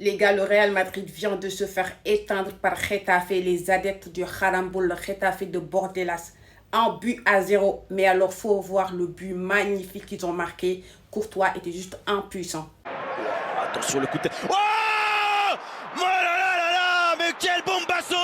Les gars, le Real Madrid vient de se faire éteindre par Getafe, les adeptes du Harambol, le Getafe de Bordelas. Un but à zéro. Mais alors, faut voir le but magnifique qu'ils ont marqué. Courtois était juste impuissant. Attention le coup de tête. Oh, oh là là là là, mais quel bombasso!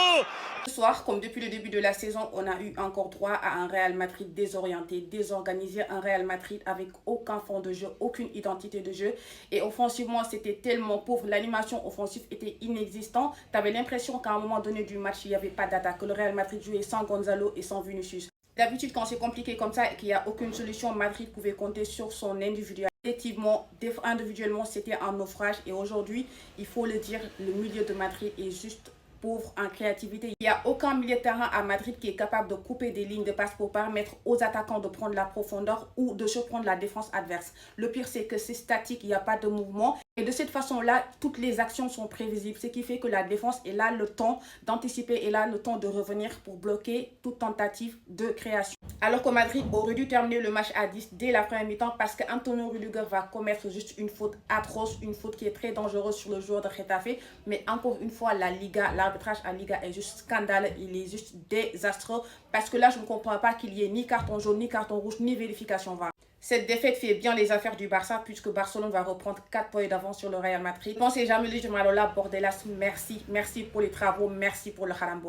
Ce soir, comme depuis le début de la saison, on a eu encore droit à un Real Madrid désorienté, désorganisé, un Real Madrid avec aucun fond de jeu, aucune identité de jeu. Et offensivement, c'était tellement pauvre. L'animation offensive était inexistante. Tu avais l'impression qu'à un moment donné du match, il n'y avait pas d'attaque, que le Real Madrid jouait sans Gonzalo et sans Vinicius. D'habitude, quand c'est compliqué comme ça et qu'il n'y a aucune solution, Madrid pouvait compter sur son individuel. Effectivement, individuellement, c'était un naufrage. Et aujourd'hui, il faut le dire, le milieu de Madrid est juste pauvre en créativité. Il n'y a aucun milieu de terrain à Madrid qui est capable de couper des lignes de passe pour permettre aux attaquants de prendre la profondeur ou de surprendre la défense adverse. Le pire, c'est que c'est statique, il n'y a pas de mouvement. Et de cette façon-là, toutes les actions sont prévisibles, ce qui fait que la défense est là le temps d'anticiper et là le temps de revenir pour bloquer toute tentative de création. Alors que Madrid aurait dû terminer le match à 10 dès la première mi-temps parce qu'Antonio Rudiger va commettre juste une faute atroce, une faute qui est très dangereuse sur le joueur de Getafe. Mais encore une fois, l'arbitrage à Liga est juste scandaleux, il est juste désastreux parce que là, je ne comprends pas qu'il y ait ni carton jaune, ni carton rouge, ni vérification VAR. Cette défaite fait bien les affaires du Barça puisque Barcelone va reprendre 4 points d'avance sur le Real Madrid. Pensez jamais le Malola Bordelas, merci pour les travaux, merci pour le Harambol.